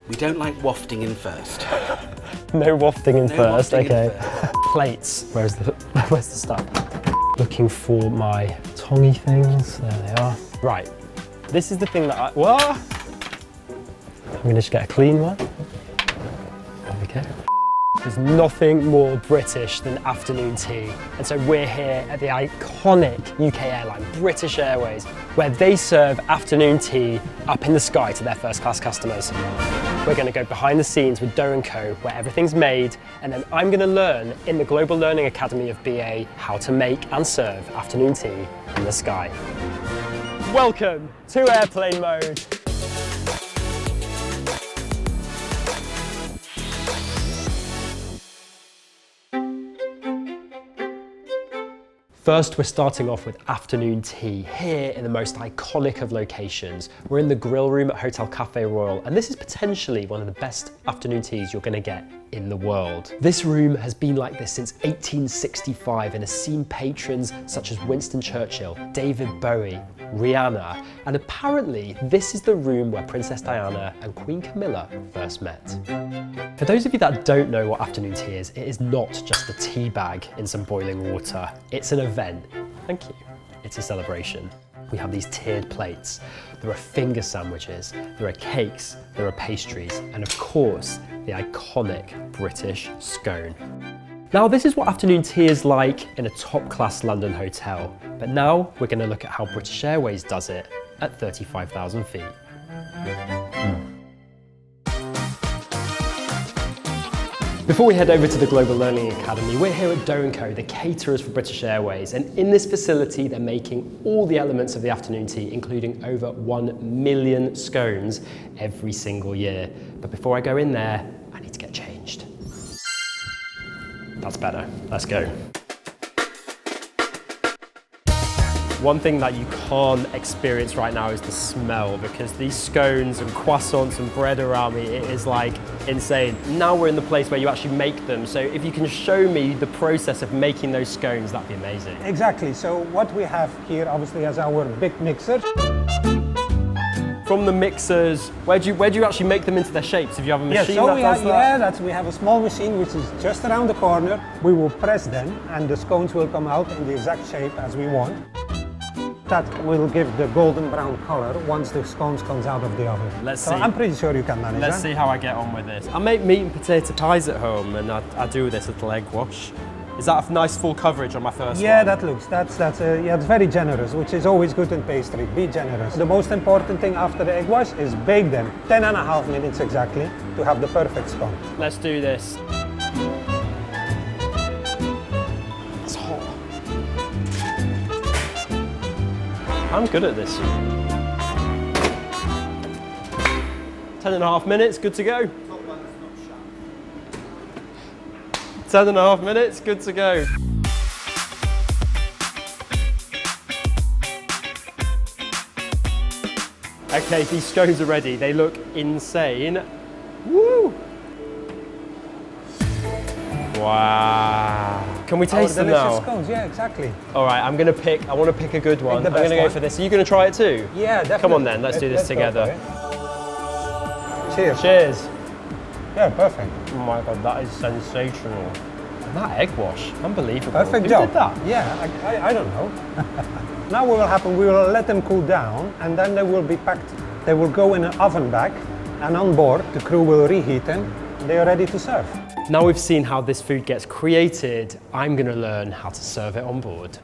We don't like wafting in first. No wafting in first, wafting okay. in first. Plates, where's the stuff? Looking for my tongy things, there they are. Right, this is the thing that what? I'm gonna just get a clean one. There we go. There's nothing more British than afternoon tea. And so we're here at the iconic UK airline, British Airways, where they serve afternoon tea up in the sky to their first class customers. We're going to go behind the scenes with Doe & Co, where everything's made, and then I'm going to learn in the Global Learning Academy of BA how to make and serve afternoon tea in the sky. Welcome to airplane mode. First, we're starting off with afternoon tea here in the most iconic of locations. We're in the grill room at Hotel Café Royal, and this is potentially one of the best afternoon teas you're going to get in the world. This room has been like this since 1865 and has seen patrons such as Winston Churchill, David Bowie, Rihanna, and apparently this is the room where Princess Diana and Queen Camilla first met. For those of you that don't know what afternoon tea is, it is not just a tea bag in some boiling water. It's an event. Thank you. It's a celebration. We have these tiered plates. There are finger sandwiches, there are cakes, there are pastries, and of course, the iconic British scone. Now, this is what afternoon tea is like in a top-class London hotel, but now we're going to look at how British Airways does it at 35,000 feet. Before we head over to the Global Learning Academy, we're here at Doe & Co, the caterers for British Airways, and in this facility they're making all the elements of the afternoon tea, including over 1 million scones every single year. But before I go in there, I need to get changed. That's better. Let's go. One thing that you can't experience right now is the smell, because these scones and croissants and bread around me, it is like insane. Now we're in the place where you actually make them, so if you can show me the process of making those scones, that'd be amazing. Exactly, so what we have here obviously is our big mixer. From the mixers, where do you actually make them into their shapes? If you have a machine that does that? We have a small machine which is just around the corner. We will press them and the scones will come out in the exact shape as we want. That will give the golden brown color once the scones comes out of the oven. Let's see. I'm pretty sure you can manage Let's see how I get on with this. I make meat and potato pies at home, and I do this little egg wash. Is that a nice full coverage on my first Yeah, one? that looks, it's very generous, which is always good in pastry. Be generous. The most important thing after the egg wash is bake them 10.5 minutes exactly to have the perfect scone. Let's do this. It's hot. I'm good at this. 10.5 minutes, good to go. 10.5 minutes, good to go. Okay, these scones are ready. They look insane. Woo! Wow. Can we taste them now? Scones, yeah, exactly. All right, I want to pick a good one. I'm going to go for this. Are you going to try it too? Yeah, definitely. Come on then, let's do this together. Cheers. Cheers. Yeah, perfect. Oh my God, that is sensational. And that egg wash, unbelievable. Perfect Who job. did that? Yeah, I don't know. Now what will happen, we will let them cool down and then they will be packed. They will go in an oven bag and on board the crew will reheat them. They are ready to serve. Now we've seen how this food gets created, I'm going to learn how to serve it on board.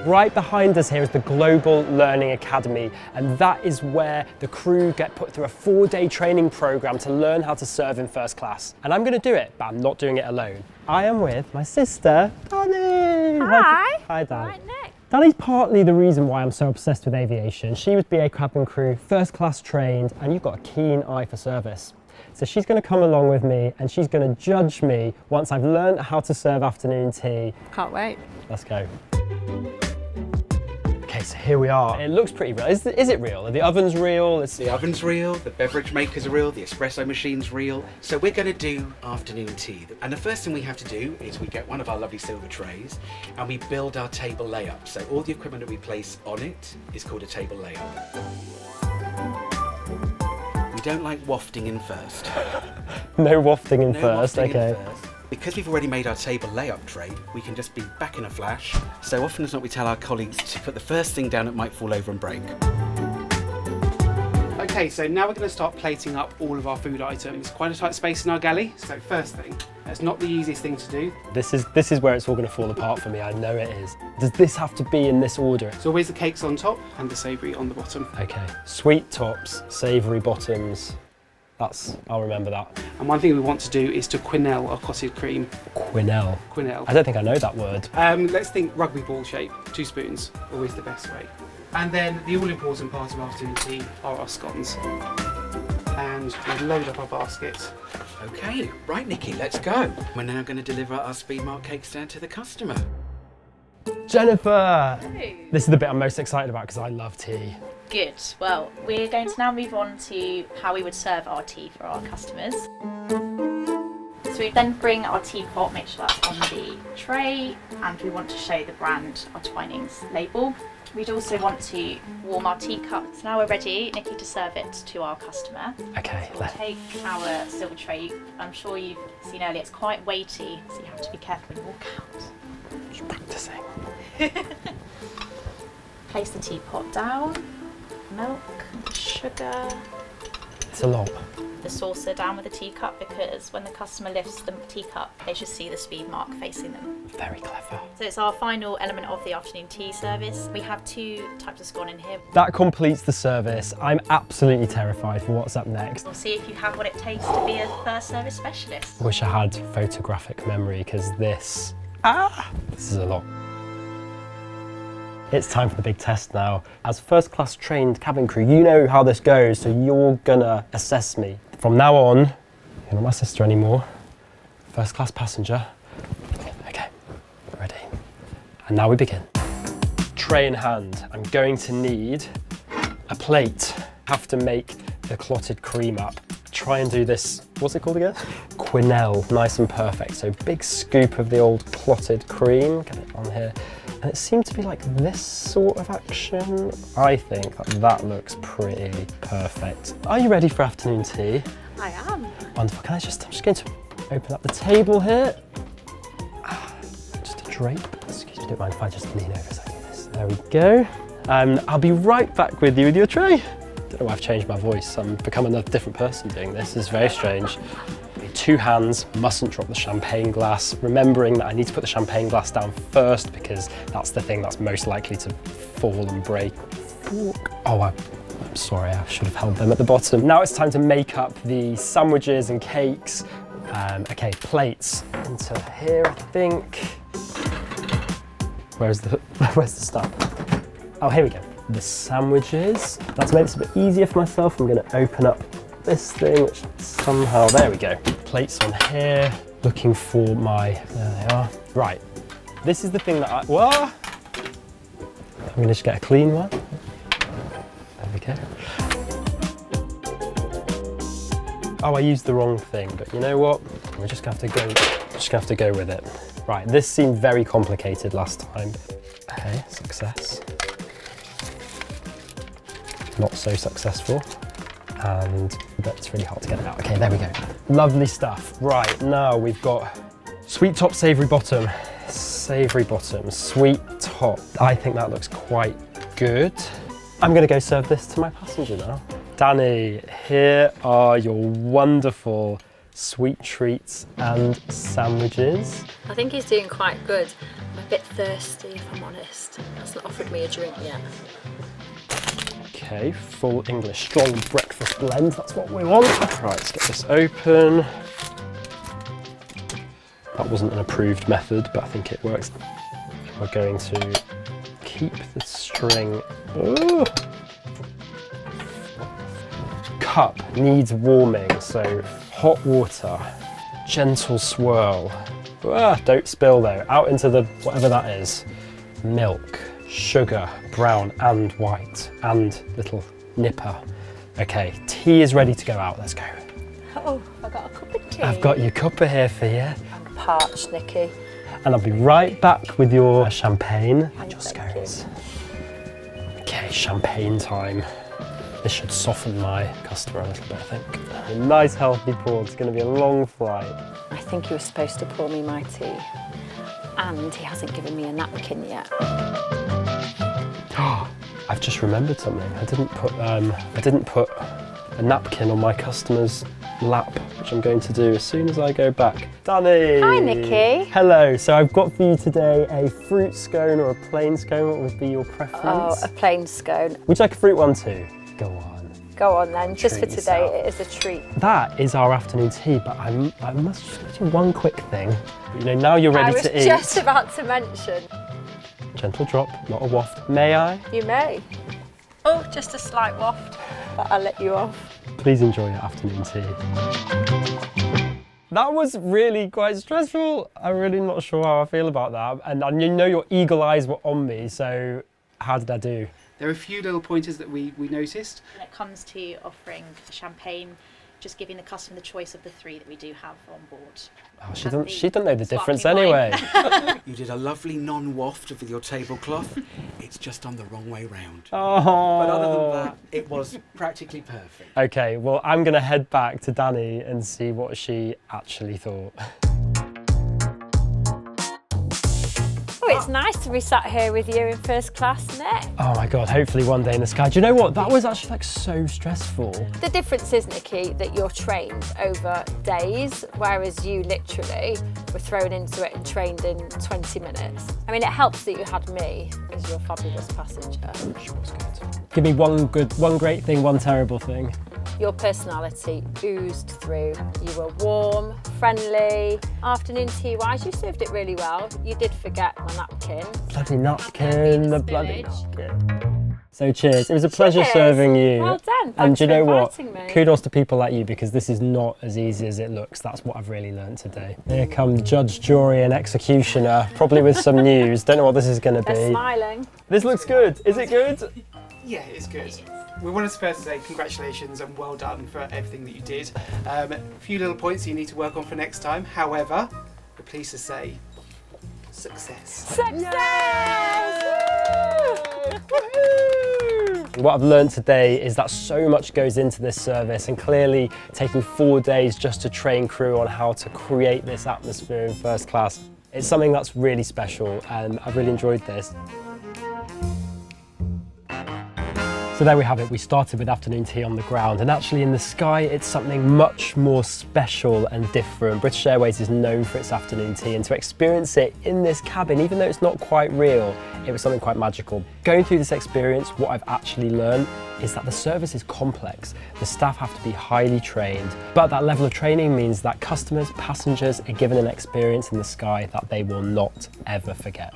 Right behind us here is the Global Learning Academy, and that is where the crew get put through a 4-day training program to learn how to serve in first class. And I'm going to do it, but I'm not doing it alone. I am with my sister, Danny. Hi. Hi, Dan. Right, Nick. Danny's partly the reason why I'm so obsessed with aviation. She was BA cabin crew, first class trained, and you've got a keen eye for service. So she's going to come along with me and she's going to judge me once I've learned how to serve afternoon tea. Can't wait. Let's go. Okay, so here we are. It looks pretty real. Is it real? Are the ovens real? The oven's real, the beverage makers are real, the espresso machine's real. So we're going to do afternoon tea. And the first thing we have to do is we get one of our lovely silver trays and we build our table layup. So all the equipment that we place on it is called a table layup. We don't like wafting in first. No wafting in No first, wafting in okay. first. Because we've already made our table layup tray, we can just be back in a flash. So often as not, we tell our colleagues to put the first thing down that might fall over and break. Okay, so now we're going to start plating up all of our food items. Quite a tight space in our galley, so first thing, it's not the easiest thing to do. This is where it's all going to fall apart for me, I know it is. Does this have to be in this order? So always the cakes on top and the savoury on the bottom. Okay, sweet tops, savoury bottoms. I'll remember that. And one thing we want to do is to quenelle our clotted cream. Quenelle. Quenelle. I don't think I know that word. Let's think rugby ball shape, 2 spoons, always the best way. And then the all-important part of afternoon tea are our scones. And we load up our basket. Okay, right Nicky, let's go. We're now going to deliver our speed mark cakes down to the customer. Jennifer! Hey. This is the bit I'm most excited about because I love tea. Good. Well, we're going to now move on to how we would serve our tea for our customers. So we then bring our teapot, make sure that's on the tray, and we want to show the brand, our Twinings label. We'd also want to warm our teacup. So now we're ready, Nicky, to serve it to our customer. Okay, We'll take our silver tray. I'm sure you've seen earlier, it's quite weighty, so you have to be careful when you walk out. just practicing. Place the teapot down, milk, sugar, It's a lot. the saucer down with the teacup, because when the customer lifts the teacup, they should see the speed mark facing them. Very clever. So it's our final element of the afternoon tea service. We have 2 types of scone in here. That completes the service. I'm absolutely terrified for what's up next. We'll see if you have what it takes to be a first service specialist. Wish I had photographic memory because this is a lot. It's time for the big test now. As first class trained cabin crew, you know how this goes, so you're gonna assess me. From now on, you're not my sister anymore. First class passenger. Okay, ready. And now we begin. Tray in hand. I'm going to need a plate. Have to make the clotted cream up. Try and do this, what's it called again? Quenelle, nice and perfect. So big scoop of the old clotted cream, get it on here. And it seemed to be like this sort of action. I think that looks pretty perfect. Are you ready for afternoon tea? I am. Wonderful. I'm just going to open up the table here. Just a drape. Excuse me, don't mind if I just lean over as I do this. There we go. I'll be right back with you with your tray. Don't know why I've changed my voice. I'm becoming a different person doing this. It's very strange. 2 hands, mustn't drop the champagne glass. Remembering that I need to put the champagne glass down first because that's the thing that's most likely to fall and break. Oh, I'm sorry, I should have held them at the bottom. Now it's time to make up the sandwiches and cakes. Okay, plates into here, I think. Where's the stuff? Oh, here we go. The sandwiches. Now to make this a bit easier for myself, I'm going to open up this thing, which somehow, there we go. Plates on here, looking for my, there they are. Right, this is the thing that I'm going to just get a clean one. There we go. Oh, I used the wrong thing, but you know what? We're just going to have to go with it. Right, this seemed very complicated last time. Okay, success. Not so successful. And that's really hard to get it out. Okay, there we go. Lovely stuff. Right, now we've got sweet top, savoury bottom. Savoury bottom, sweet top. I think that looks quite good. I'm gonna go serve this to my passenger now. Danny, here are your wonderful sweet treats and sandwiches. I think he's doing quite good. I'm a bit thirsty, if I'm honest. He hasn't offered me a drink yet. Okay, full English strong breakfast blend, that's what we want. Right, let's get this open. That wasn't an approved method, but I think it works. We're going to keep the string. Ooh. Cup needs warming, so hot water, gentle swirl. Don't spill though, out into the, whatever that is. Milk. Sugar, brown and white, and little nipper. Okay, tea is ready to go out, let's go. Oh, I got a cup of tea. I've got your cuppa here for you. I'm parched, Nicky. And I'll be right back with your champagne and your Thank you. scones. Okay, champagne time. This should soften my customer a little bit, I think. A nice healthy pour. It's going to be a long flight. I think he was supposed to pour me my tea, and he hasn't given me a napkin yet. I've just remembered something. I didn't put a napkin on my customer's lap, which I'm going to do as soon as I go back. Danny! Hi, Nicky. Hello. So I've got for you today a fruit scone or a plain scone. What would be your preference? Oh, a plain scone. Would you like a fruit one too? Go on. Go on then, just for Treat today, yourself. it is a treat. That is our afternoon tea, but I must just do one quick thing. You know, now you're ready to eat. I was just about to mention. Gentle drop, not a waft. May I? You may. Oh, just a slight waft, but I'll let you off. Please enjoy your afternoon tea. That was really quite stressful. I'm really not sure how I feel about that. And you know your eagle eyes were on me, so how did I do? There are a few little pointers that we noticed. When it comes to offering champagne, just giving the customer the choice of the 3 that we do have on board. Oh, she doesn't know the difference sparkling wine. anyway. You did a lovely non-waft with your tablecloth. It's just on the wrong way round. Oh. But other than that, it was practically perfect. Okay, well, I'm going to head back to Danny and see what she actually thought. Oh, it's nice to be sat here with you in first class, isn't it? Oh my God, hopefully one day in the sky. Do you know what? That was actually like so stressful. The difference is, Nicky, that you're trained over days, whereas you literally were thrown into it and trained in 20 minutes. I mean, it helps that you had me as your fabulous passenger. She was good. Give me one great thing, one terrible thing. Your personality oozed through. You were warm, friendly. Afternoon tea-wise, you served it really well. You did forget my napkin. Bloody napkin, the bloody napkin. So cheers. It was a pleasure serving you. Well done. And Thanks do you know for what? inviting me. Kudos to people like you, because this is not as easy as it looks. That's what I've really learned today. Here come judge, jury and executioner, probably with some news. Don't know what this is going to be. They're smiling. This looks good. Is it good? Yeah, it's good. We wanted to first say congratulations and well done for everything that you did. A few little points you need to work on for next time. However, we're pleased to say success. Success! What I've learned today is that so much goes into this service, and clearly taking 4 days just to train crew on how to create this atmosphere in first class, it's something that's really special, and I've really enjoyed this. So there we have it. We started with afternoon tea on the ground, and actually in the sky it's something much more special and different. British Airways is known for its afternoon tea, and to experience it in this cabin, even though it's not quite real, it was something quite magical. Going through this experience, what I've actually learned is that the service is complex. The staff have to be highly trained, but that level of training means that customers, passengers are given an experience in the sky that they will not ever forget.